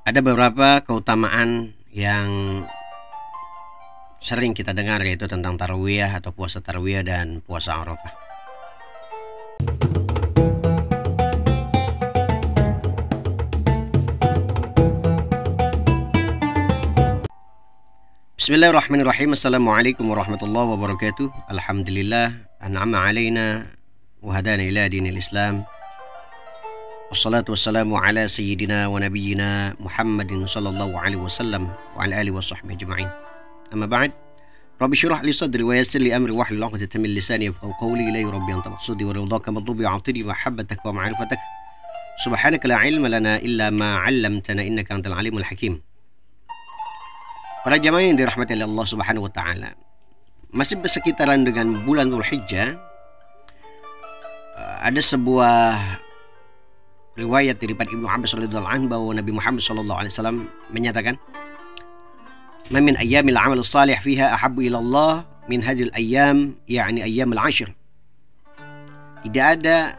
Ada beberapa keutamaan yang sering kita dengar, yaitu tentang tarwiyah atau puasa tarwiyah dan puasa Arafah. Bismillahirrahmanirrahim. Assalamualaikum warahmatullahi wabarakatuh. Alhamdulillah an'ama alaina wa hadana ila dinil Islam. Wassalatu wassalamu ala sayyidina wa nabiyyina Muhammadin sallallahu alaihi wasallam wa ala alihi wa sahbihi ajma'in. Amma ba'd. Rabbi syrah li sadri wa yassir li amri wahlul 'uqdatam min lisani yafqahu qawli. Ilaihi rabbi anta maqsudi wa ridhaka matlubi 'atini wa habbatak wa ma'rifatak. Subhanaka la ilma lana illa ma 'allamtana innaka antal alimul hakim. Para jamaah yang dirahmati oleh Allah Subhanahu wa taala, masih bersekitaran dengan bulan Dzulhijjah, ada sebuah riwayat daripada Ibnu Abbas radhiyallahu anhu bahwa Nabi Muhammad sallallahu alaihi wasallam menyatakan, "Ma min ayyamil 'amal salih fiha ahabbu ila Allah min hadhil ayyam, yakni ayyamul 'ashr." Tidak ada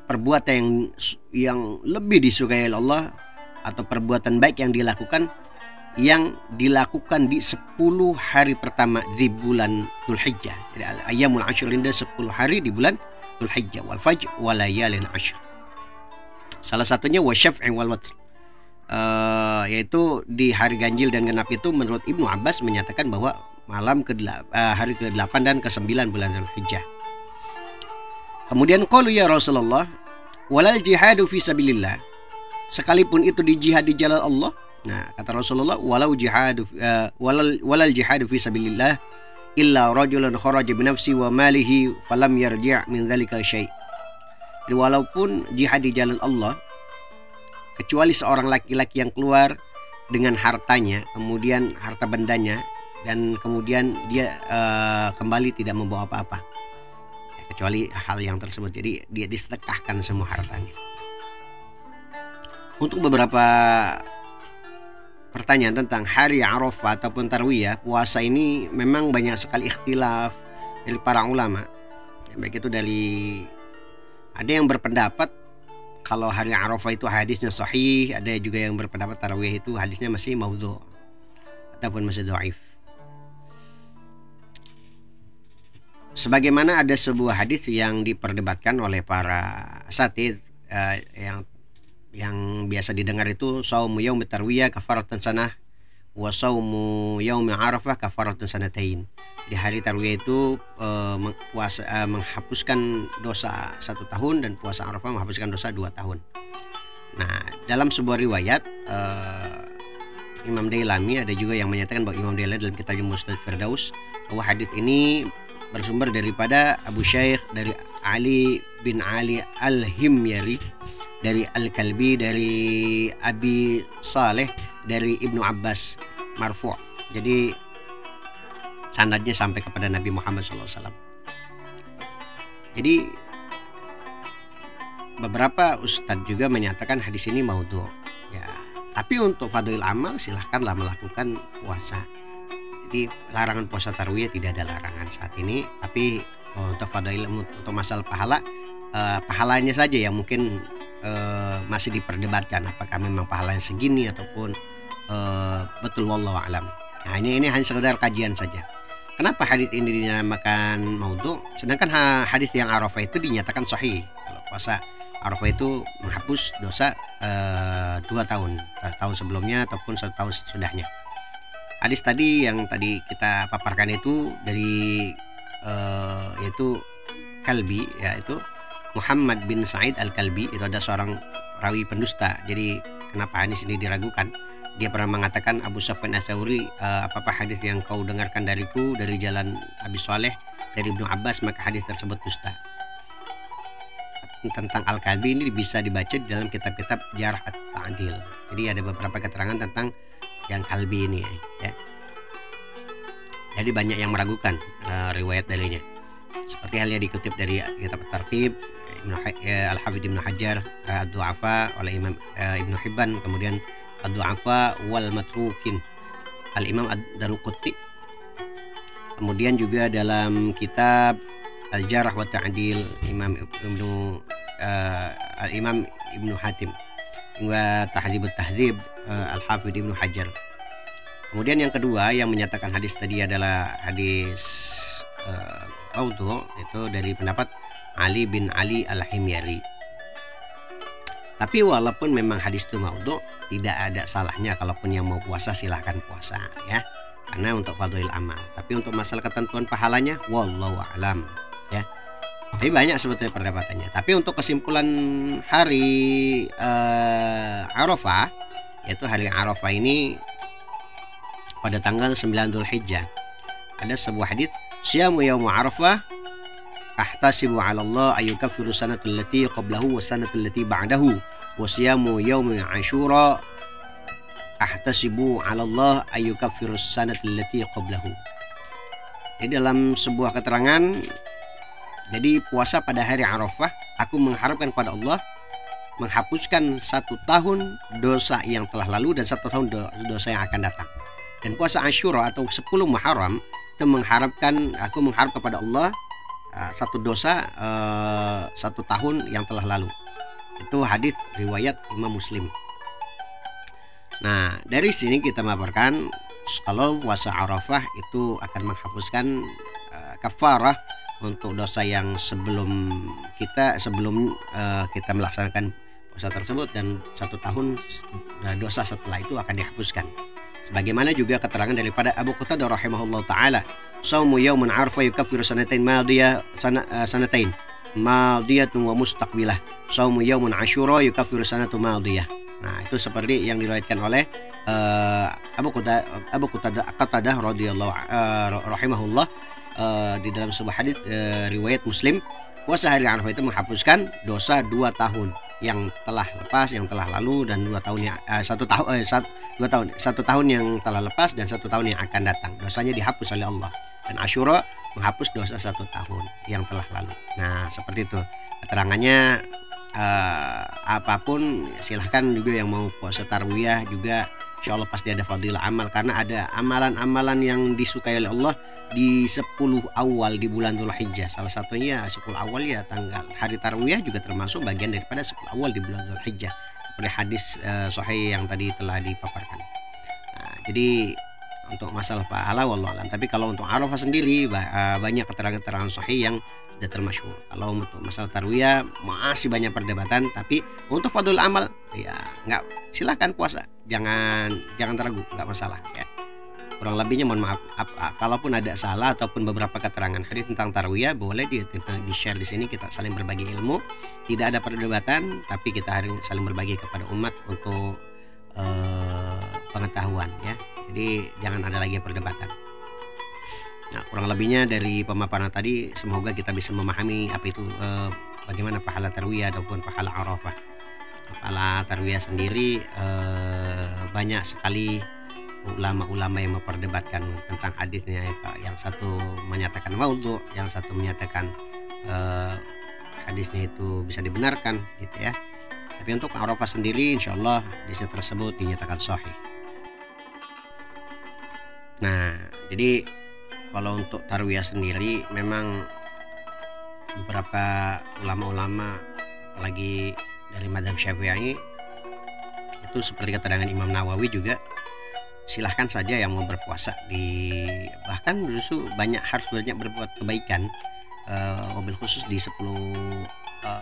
perbuatan yang lebih disukai oleh Allah atau perbuatan baik yang dilakukan di 10 hari pertama di bulan Dzulhijjah. Jadi ayyamul 'ashr ini 10 hari di bulan Dzulhijjah, wal fajr wa layalin 'ashr. Salah satunya wa syaf'i wal watr, yaitu di hari ganjil dan genap itu menurut Ibnu Abbas menyatakan bahwa hari ke-8 dan ke-9 bulan Dzulhijjah. Kemudian qalu ya Rasulullah walal jihadu fi sabilillah, sekalipun itu di jihad di jalan Allah. Nah, kata Rasulullah, walal jihadu fi sabilillah illa rajulan kharaja bi nafsi wa malihi falam yarji' min dzalika syai'. Jadi walaupun jihad di jalan Allah, kecuali seorang laki-laki yang keluar dengan hartanya, kemudian harta bendanya, dan kemudian dia kembali tidak membawa apa-apa, ya, kecuali hal yang tersebut. Jadi dia disedekahkan semua hartanya. Untuk beberapa pertanyaan tentang hari Arafah ataupun tarwiyah, puasa ini memang banyak sekali ikhtilaf dari para ulama. Baik itu ada yang berpendapat kalau hari Arafah itu hadisnya sahih, ada juga yang berpendapat tarawih itu hadisnya masih maudhu' ataupun masih dhaif. Sebagaimana ada sebuah hadis yang diperdebatkan oleh para asatidz yang biasa didengar itu, saumu yaumit tarwiyah kafaratun sanah wa saumu yaumi arafah kafaratun sanatain. Di hari tarwiyah itu menghapuskan dosa 1 tahun, dan puasa Arafah menghapuskan dosa 2 tahun. Nah, dalam sebuah riwayat Imam Dailami, ada juga yang menyatakan bahwa Imam Dailami dalam kitabnya Musnad Firdaus, bahwa hadis ini bersumber daripada Abu Syaikh dari Ali bin Ali Al-Himyari, dari Al-Kalbi, dari Abi Saleh, dari Ibnu Abbas marfu'. Jadi sanadnya sampai kepada Nabi Muhammad SAW. Jadi beberapa ustadz juga menyatakan hadis ini maudhu', ya. Tapi untuk fadhil amal silahkanlah melakukan puasa. Jadi larangan puasa tarwiyah tidak ada larangan saat ini. Tapi untuk fadhil, untuk masalah pahalanya saja yang mungkin masih diperdebatkan, apakah memang pahalanya segini ataupun betul, wallahu alam. Nah, ini hanya sekedar kajian saja. Kenapa hadis ini dinamakan maudhu', sedangkan hadis yang Arafah itu dinyatakan sahih? Kalau puasa Arafah itu menghapus dosa 2 tahun sebelumnya ataupun 1 tahun sesudahnya. Hadis tadi yang tadi kita paparkan itu dari yaitu Kalbi, yaitu Muhammad bin Sa'id Al-Kalbi. Itu ada seorang rawi pendusta. Jadi kenapa hadis ini diragukan? Dia pernah mengatakan, Abu Sufyan Ats-Tsauri, apakah hadis yang kau dengarkan dariku dari jalan Abi Saleh dari Ibnu Abbas, maka hadis tersebut dusta. Tentang Al-Kalbi ini bisa dibaca di dalam kitab-kitab Jarh at-Ta'dil. Jadi ada beberapa keterangan tentang yang Kalbi ini, ya. Jadi banyak yang meragukan riwayat darinya. Seperti halnya dikutip dari kitab At-Targhib Al-Hafidz Ibnu Hajar, Ad-Du'afa oleh Imam Ibnu Hibban, kemudian Ad-Du'afa wal Matrukin Al-Imam Ad-Daruqutni, kemudian juga dalam kitab Al-Jarh wa Ta'dil Imam Ibnu Hatim. hingga Tahdzibut Tahdzib Al-Hafidz Ibnu Hajar. Kemudian yang kedua yang menyatakan hadis tadi adalah hadis maudhu, itu dari pendapat Ali bin Ali Al-Himyari. Tapi walaupun memang hadis itu maudhu, tidak ada salahnya kalaupun yang mau puasa silahkan puasa ya, karena untuk fadhil amal. Tapi untuk masalah ketentuan pahalanya wallahu a'lam ya. Tapi banyak sebetulnya perdebatannya. Tapi untuk kesimpulan hari Arafah, yaitu hari Arafah ini pada tanggal 9 Dzulhijjah, ada sebuah hadis, "Syamu yaum Arafah ahtasibu 'ala Allah ayyukaffiru sanatal lati qablahu wa sanatal lati ba'dahu wa syamu yaum Asyura ahtasibu 'ala Allah ayyukaffiru sanatal lati qablahu." Jadi dalam sebuah keterangan, jadi puasa pada hari Arafah, aku mengharapkan pada Allah menghapuskan 1 tahun dosa yang telah lalu dan 1 tahun dosa yang akan datang. Dan puasa Asyura atau 10 Muharram itu aku mengharap kepada Allah 1 dosa 1 tahun yang telah lalu. Itu hadis riwayat Imam Muslim. Nah, dari sini kita memaparkan kalau puasa Arafah itu akan menghapuskan kafarah untuk dosa yang sebelum kita melaksanakan puasa tersebut, dan 1 tahun dosa setelah itu akan dihapuskan. Sebagaimana juga keterangan daripada Abu Qatadah rahimahullah taala, "Shaumu yaumun Arafah yukaffiru sanatain madiyatun wa mustaqbilah. Shaumu yaumun Asyura yukaffiru sanatu madiyah." Nah, itu seperti yang diriwayatkan oleh Abu Qatadah radhiyallahu rahimahullah di dalam sebuah hadis riwayat Muslim, puasa hari Arafah itu menghapuskan dosa 2 tahun yang telah lepas, yang telah lalu, dan 2 tahun yang 1 tahun yang telah lepas dan 1 tahun yang akan datang. Dosanya dihapus oleh Allah. Dan Asyura menghapus dosa 1 tahun yang telah lalu. Nah, seperti itu keterangannya. Apapun silahkan juga yang mau puasa tarwiyah juga, insya Allah pasti ada fadilah amal, karena ada amalan-amalan yang disukai oleh Allah di 10 awal di bulan Dzulhijjah. Salah satunya 10 awal ya tanggal hari tarwiyah juga termasuk bagian daripada 10 awal di bulan Dzulhijjah, seperti hadis sahih yang tadi telah dipaparkan. Nah, jadi untuk masalah pahala wallahu alam. Tapi kalau untuk Arafah sendiri banyak keterangan-keterangan sahih yang sudah termasyhur. Kalau untuk masalah tarwiyah masih banyak perdebatan, tapi untuk fadhil amal ya nggak, silakan puasa, jangan ragu, nggak masalah ya. Kurang lebihnya mohon maaf kalaupun ada salah ataupun beberapa keterangan hadis tentang tarwiyah, boleh di-share di sini, kita saling berbagi ilmu. Tidak ada perdebatan, tapi kita harus saling berbagi kepada umat untuk pengetahuan ya. Jadi jangan ada lagi perdebatan. Nah, kurang lebihnya dari pemaparan tadi, semoga kita bisa memahami apa itu bagaimana pahala tarwiyah ataupun pahala Arafah. Pahala tarwiyah sendiri banyak sekali ulama-ulama yang memperdebatkan tentang hadisnya. Yang satu menyatakan maudhu, yang satu menyatakan hadisnya itu bisa dibenarkan gitu ya. Tapi untuk Arafah sendiri insya Allah hadisnya tersebut dinyatakan sahih. Nah, jadi kalau untuk tarwiyah sendiri memang beberapa ulama-ulama apalagi dari mazhab Syafi'i itu seperti keterangan Imam Nawawi juga, silahkan saja yang mau berpuasa, bahkan justru harus banyak berbuat kebaikan, wabil khusus di 10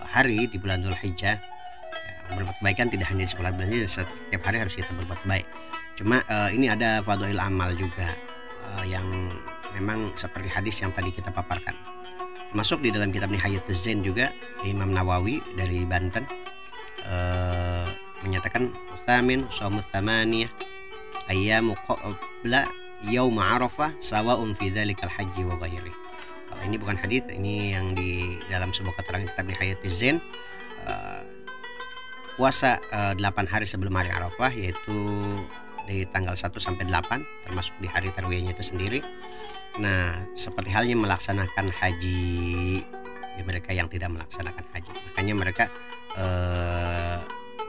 hari di bulan Dzulhijjah. Berbuat kebaikan tidak hanya di 10 bulan, setiap hari harus kita berbuat baik. Cuma ini ada fadhail amal juga yang memang seperti hadis yang tadi kita paparkan. Masuk di dalam kitab Nihayatuz Zain juga Imam Nawawi dari Banten menyatakan tsamin shaumut tsamaniyah ayyamu qabla yaum Arafah sawa'un fi dzalikal haji wa ghairi. Kalau ini bukan hadis, ini yang di dalam sebuah keterangan kitab Nihayatuz Zain, puasa 8 hari sebelum hari Arafah, yaitu dari tanggal 1 sampai 8 termasuk di hari tarwiyahnya itu sendiri. Nah, seperti halnya melaksanakan haji di mereka yang tidak melaksanakan haji. Makanya mereka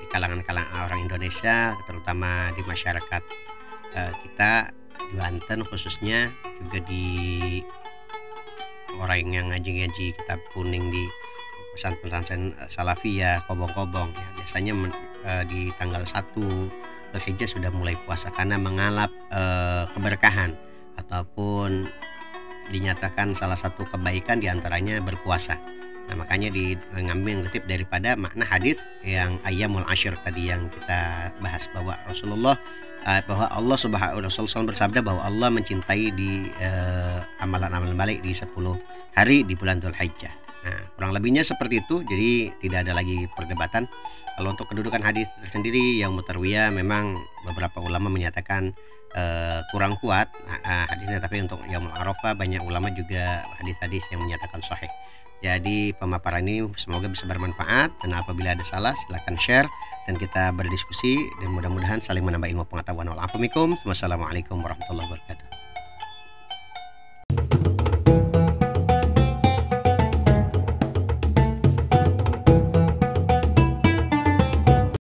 di kalangan orang Indonesia, terutama di masyarakat kita di Banten khususnya, juga di orang yang ngaji-ngaji kitab kuning di pesantren Salafiyah, kobong-kobong ya, biasanya di tanggal 1 Dzulhijjah sudah mulai puasa karena mengalap keberkahan ataupun dinyatakan salah satu kebaikan diantaranya berpuasa. Nah, makanya mengambil ngutip daripada makna hadis yang Ayyamul Ashir tadi yang kita bahas, bahwa Rasulullah bahwa Allah Subhanahu Rasulullah bersabda bahwa Allah mencintai di amalan-amalan baik di 10 hari di bulan Dzulhijjah. Nah, kurang lebihnya seperti itu. Jadi tidak ada lagi perdebatan. Kalau untuk kedudukan hadis sendiri yang mutarwiyah, memang beberapa ulama menyatakan kurang kuat hadisnya, tapi untuk Yaumul Arafah banyak ulama juga hadis-hadis yang menyatakan sahih. Jadi pemaparan ini semoga bisa bermanfaat, dan apabila ada salah silakan share dan kita berdiskusi, dan mudah-mudahan saling menambah ilmu pengetahuan. Wassalamualaikum warahmatullahi wabarakatuh.